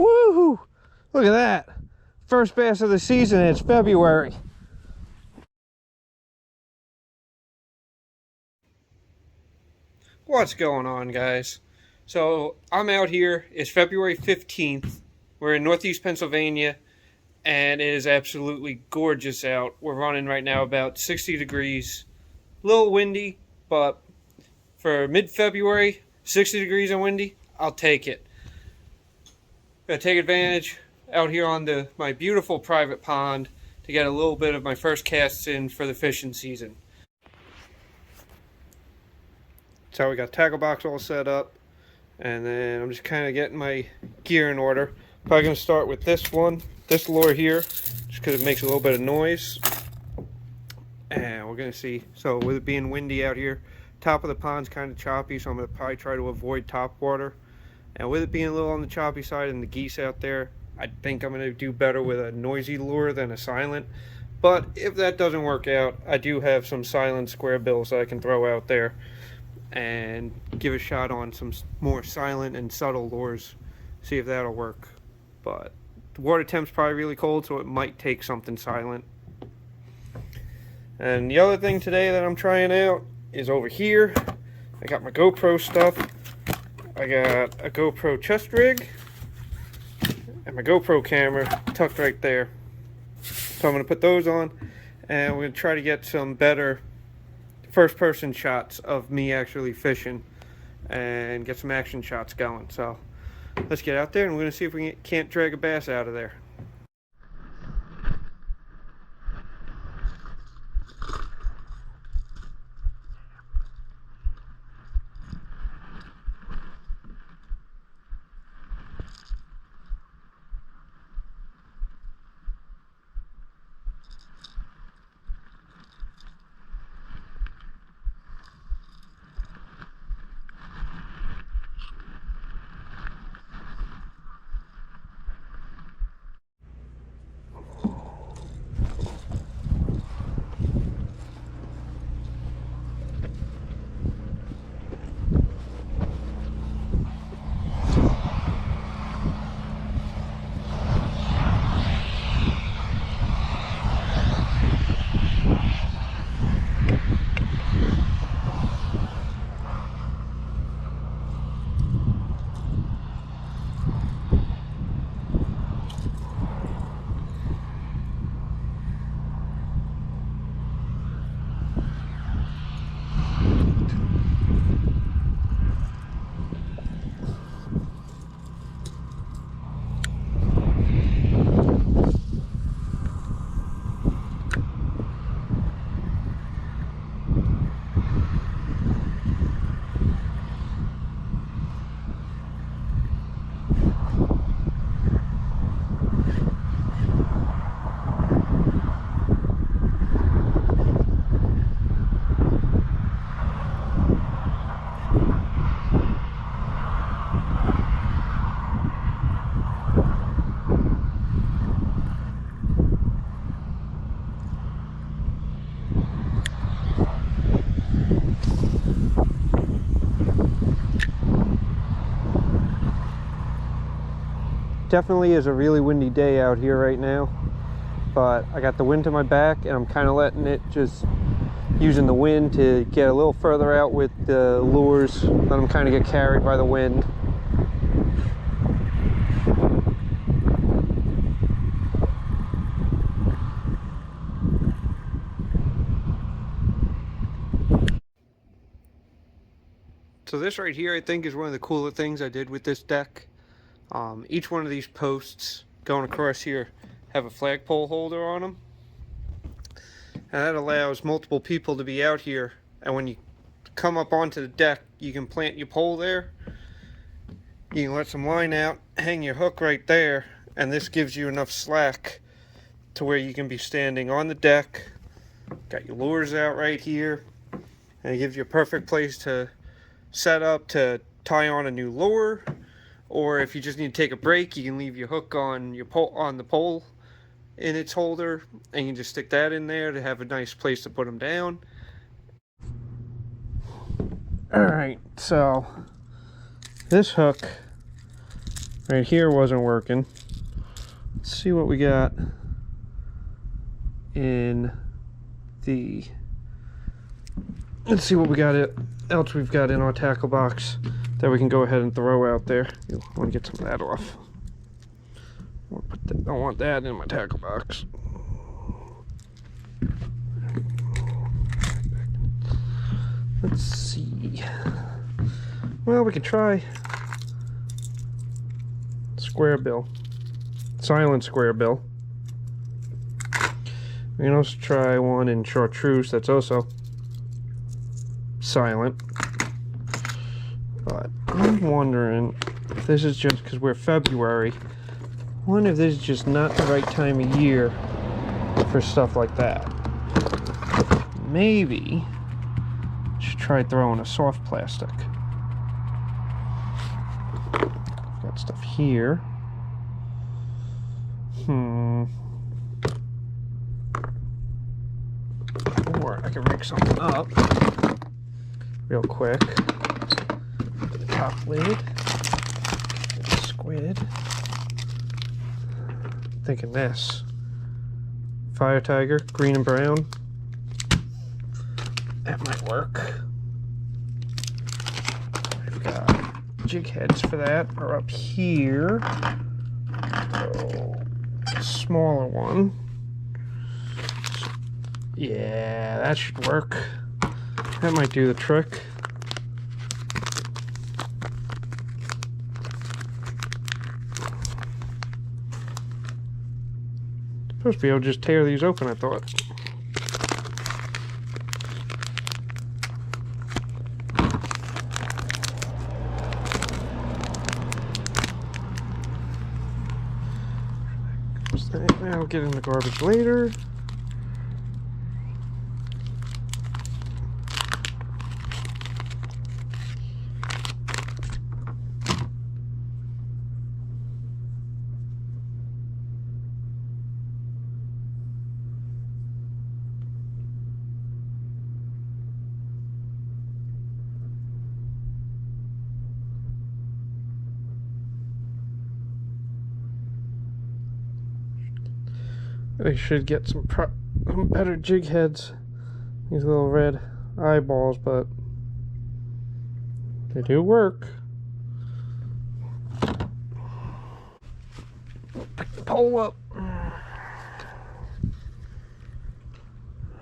Woohoo! Look at that. First bass of the season. It's February. What's going on, guys? So I'm out here. It's February 15th. We're in Northeast Pennsylvania, and it is absolutely gorgeous out. We're running right now about 60 degrees. A little windy, but for mid-February, 60 degrees and windy, I'll take it. Gotta take advantage out here on my beautiful private pond to get a little bit of my first casts in for the fishing season. So we got tackle box all set up, and then I'm just kind of getting my gear in order. Probably gonna start with this lure here, just because it makes a little bit of noise. And we're gonna see. So with it being windy out here, top of the pond's kind of choppy, so I'm gonna probably try to avoid top water. And with it being a little on the choppy side and the geese out there, I think I'm gonna do better with a noisy lure than a silent. But if that doesn't work out, I do have some silent square bills that I can throw out there and give a shot on some more silent and subtle lures, see if that'll work. But the water temp's probably really cold, so it might take something silent. And the other thing today that I'm trying out is over here. I got my GoPro stuff. I got a GoPro chest rig and my GoPro camera tucked right there. So I'm going to put those on, and we're going to try to get some better first person shots of me actually fishing and get some action shots going. So let's get out there and we're going to see if we can't drag a bass out of there. Definitely is a really windy day out here right now, but I got the wind to my back and I'm kind of letting it, just using the wind to get a little further out with the lures, let them kind of get carried by the wind. So this right here I think is one of the cooler things I did with this deck. Each one of these posts going across here have a flagpole holder on them, and that allows multiple people to be out here, and when you come up onto the deck you can plant your pole there, you can let some line out, hang your hook right there, and this gives you enough slack to where you can be standing on the deck, got your lures out right here, and it gives you a perfect place to set up to tie on a new lure. Or if you just need to take a break, you can leave your hook on your pole, on the pole in its holder, and you can just stick that in there to have a nice place to put them down. Alright, so this hook Right here wasn't working. Let's see what we got in the... Let's see what we got else we've got in our tackle box that we can go ahead and throw out there. I want to get some of that off. I don't want that in my tackle box. Let's see. Well, we can try square bill, silent square bill. We can also try one in chartreuse that's also silent. But I'm wondering if this is just because we're February. I wonder if this is just not the right time of year for stuff like that. Maybe I should try throwing a soft plastic. Got stuff here. Or I can rig something up real quick. The top lid. Squid. Thinking this. Fire tiger, green and brown. That might work. We've got jig heads for that are up here. So, a smaller one. Yeah, that should work. That might do the trick. Supposed to be able to just tear these open, I thought. I'll get in the garbage later. They should get some better jig heads. These little red eyeballs, but they do work. Pick the pole up.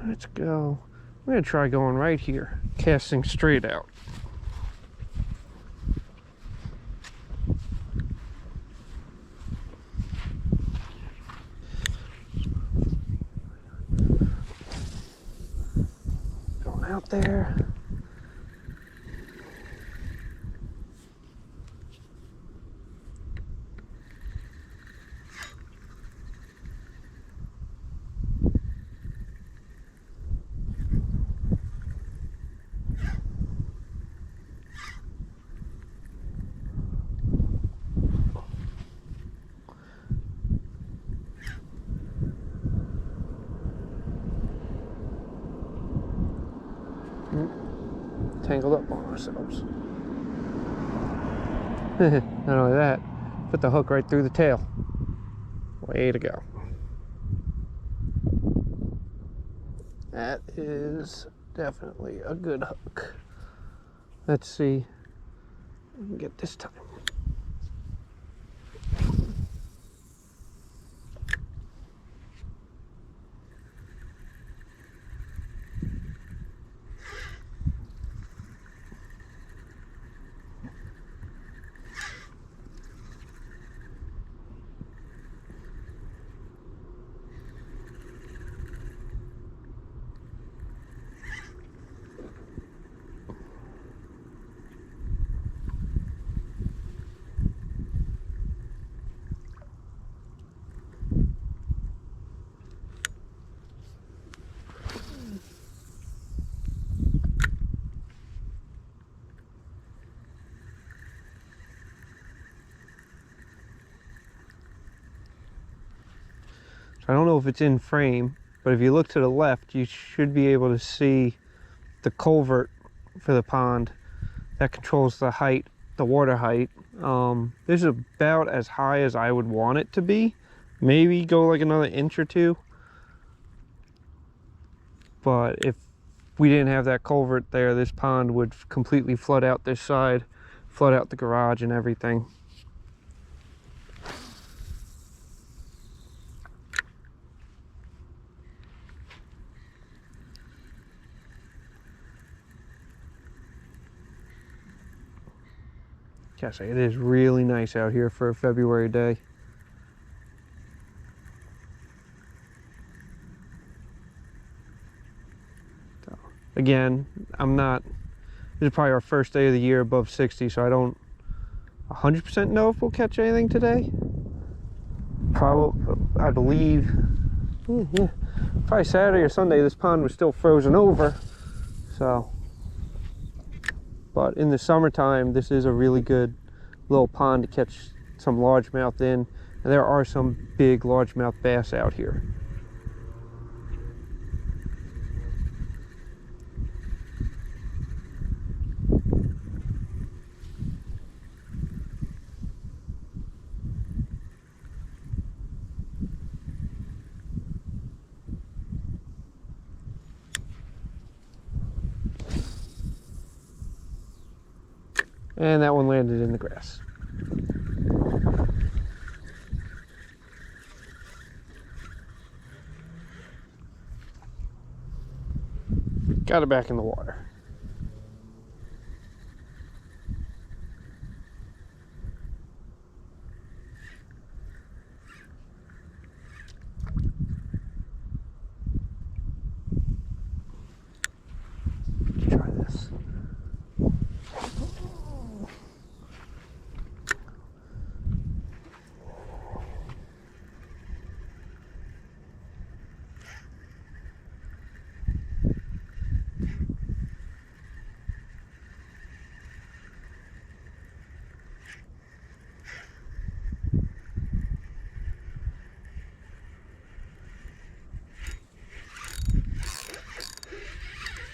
Let's go. I'm gonna try going right here, casting straight out. Out there. Tangled up on ourselves. Not only that, put the hook right through the tail. Way to go. That is definitely a good hook. Let's see if we can get this time. I don't know if it's in frame, but if you look to the left, you should be able to see the culvert for the pond. That controls the height, the water height This is about as high as I would want it to be. Maybe go like another inch or two. But if we didn't have that culvert there, this pond would completely flood out this side, flood out the garage and everything. Gotta say, it is really nice out here for a February day. So, again, this is probably our first day of the year above 60, so I don't 100% know if we'll catch anything today. Probably, I believe, yeah, probably Saturday or Sunday this pond was still frozen over, so. But in the summertime, this is a really good little pond to catch some largemouth in. And there are some big largemouth bass out here. And that one landed in the grass. Got it back in the water. Let's try this.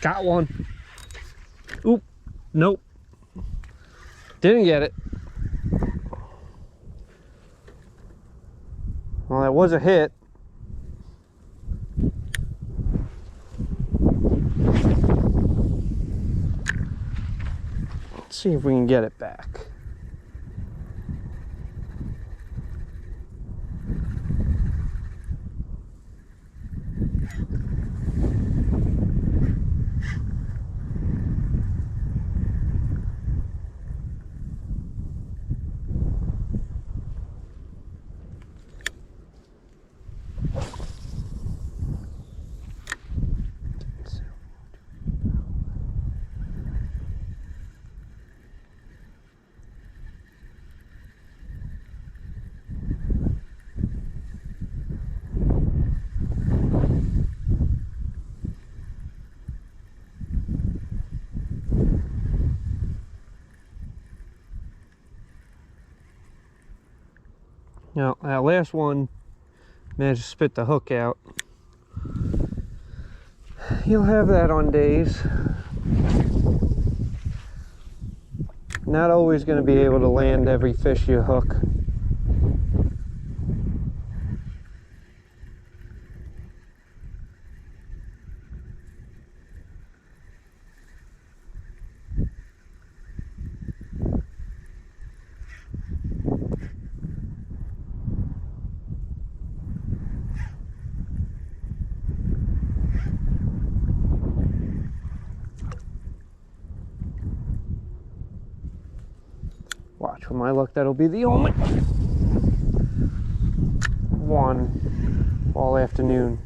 Got one. Oop, nope. Didn't get it. Well, that was a hit. Let's see if we can get it back. Now, that last one managed to spit the hook out. You'll have that on days. Not always going to be able to land every fish you hook. Watch, with my luck, that'll be the only one all afternoon.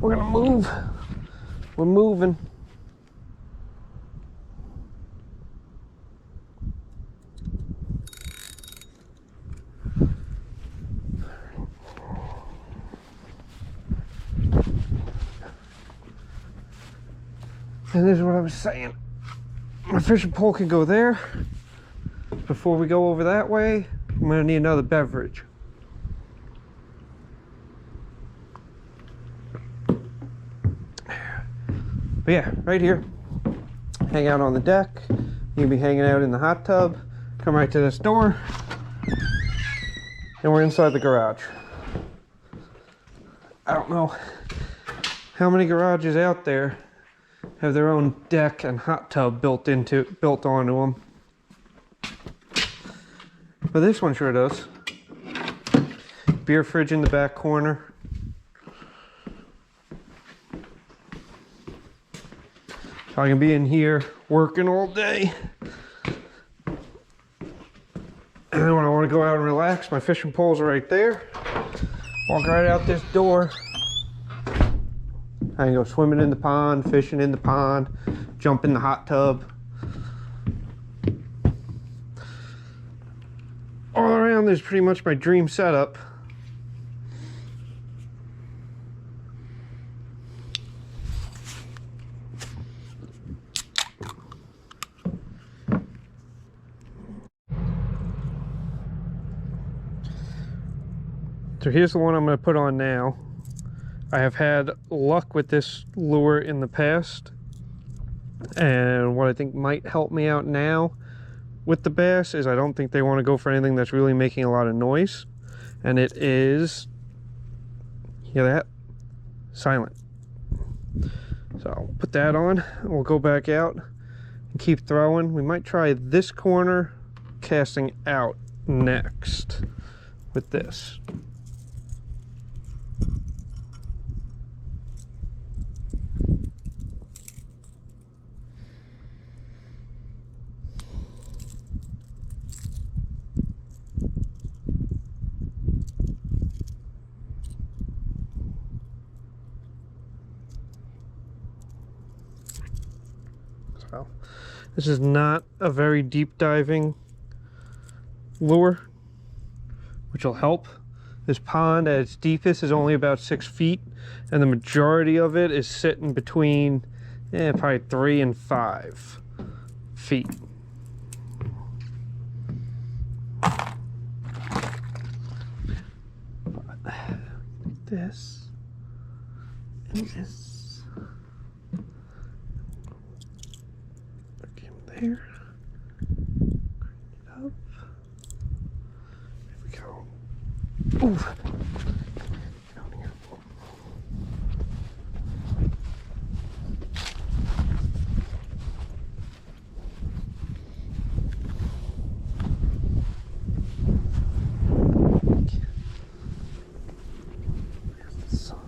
We're gonna move. We're moving. And this is what I was saying. My fishing pole can go there. Before we go over that way, I'm gonna need another beverage. But yeah, right here. Hang out on the deck. You'll be hanging out in the hot tub. Come right to this door. And we're inside the garage. I don't know how many garages out there have their own deck and hot tub built onto them. But this one sure does. Beer fridge in the back corner. So I can be in here working all day. And then when I want to go out and relax, my fishing poles are right there. Walk right out this door. I can go swimming in the pond, fishing in the pond, jump in the hot tub. All around is pretty much my dream setup. So here's the one I'm going to put on now. I have had luck with this lure in the past, and what I think might help me out now with the bass is I don't think they want to go for anything that's really making a lot of noise, and it is, hear that? Silent. So I'll put that on, and we'll go back out and keep throwing. We might try this corner casting out next with this. So this is not a very deep diving lure, which will help. This pond at its deepest is only about 6 feet, and the majority of it is sitting between probably 3 and 5 feet. But this and this. Look in there. Crank it up. There we go. Ooh. Down here. There's the sun.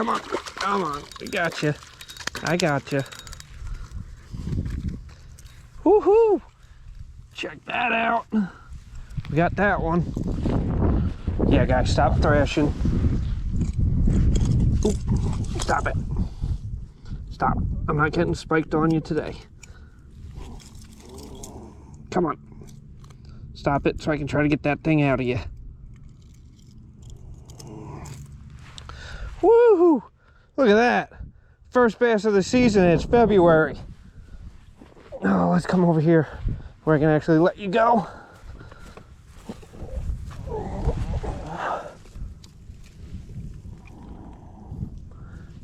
Come on. Come on. We got you. I got you. Woohoo! Check that out. We got that one. Yeah, guys, stop thrashing. Ooh, stop it. Stop. I'm not getting spiked on you today. Come on. Stop it so I can try to get that thing out of you. Woohoo! Look at that. First bass of the season. It's February. Oh, let's come over here where I can actually let you go.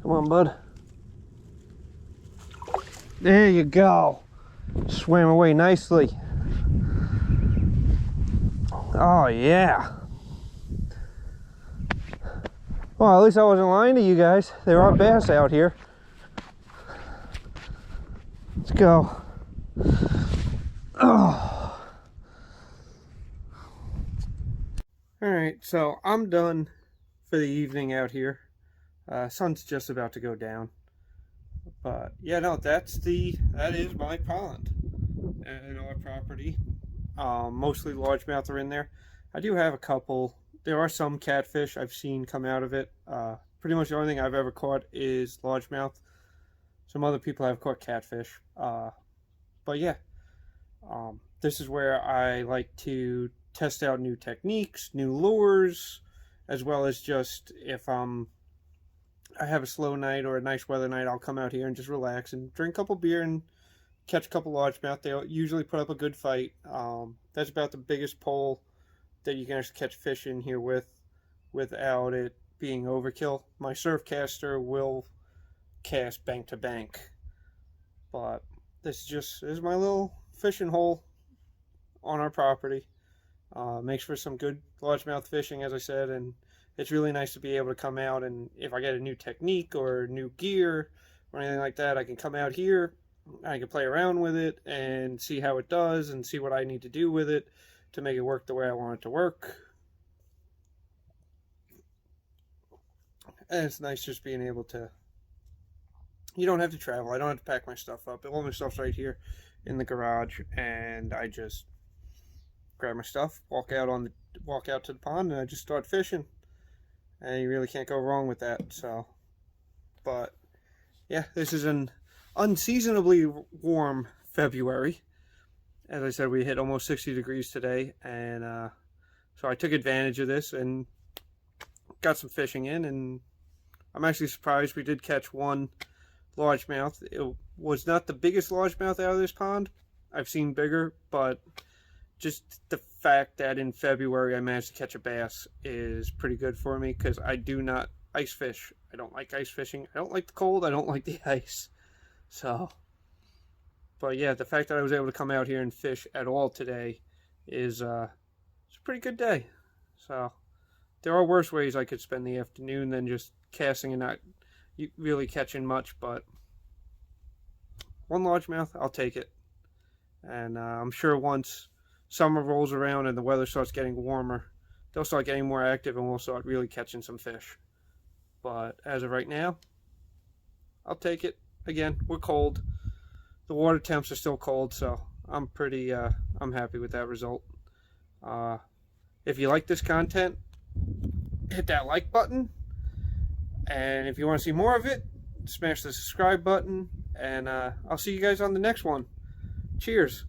Come on, bud. There you go. Swam away nicely. Oh, yeah. Well, at least I wasn't lying to you guys. There are bass out here. Let's go. Oh. Alright, so I'm done for the evening out here. Sun's just about to go down. But yeah, no, that is my pond in our property. Mostly largemouth are in there. I do have a couple. There are some catfish I've seen come out of it. Pretty much the only thing I've ever caught is largemouth. Some other people have caught catfish. But yeah, this is where I like to test out new techniques, new lures, as well as just if I have a slow night or a nice weather night, I'll come out here and just relax and drink a couple beer and catch a couple largemouth. They'll usually put up a good fight. That's about the biggest pole that you can actually catch fish in here without it being overkill. My surf caster will cast bank to bank, but this is my little fishing hole on our property. Makes for some good largemouth fishing, as I said, and it's really nice to be able to come out, and if I get a new technique or new gear or anything like that, I can come out here, I can play around with it and see how it does and see what I need to do with it to make it work the way I want it to work. And it's nice just being able to, you don't have to travel. I don't have to pack my stuff up. All my stuff's right here in the garage, and I just grab my stuff, walk out to the pond, and I just start fishing. And you really can't go wrong with that. So, but yeah, this is an unseasonably warm February. As I said, we hit almost 60 degrees today, and so I took advantage of this and got some fishing in, and I'm actually surprised we did catch one largemouth. It was not the biggest largemouth out of this pond. I've seen bigger, but just the fact that in February I managed to catch a bass is pretty good for me, because I do not ice fish. I don't like ice fishing. I don't like the cold. I don't like the ice. So, but yeah, the fact that I was able to come out here and fish at all today is it's a pretty good day. So there are worse ways I could spend the afternoon than just casting and not really catching much, but one largemouth, I'll take it. And I'm sure once summer rolls around and the weather starts getting warmer, they'll start getting more active and we'll start really catching some fish. But as of right now, I'll take it. Again, we're cold. The water temps are still cold, so I'm happy with that result. If you like this content, hit that like button. And if you want to see more of it, smash the subscribe button. And I'll see you guys on the next one. Cheers.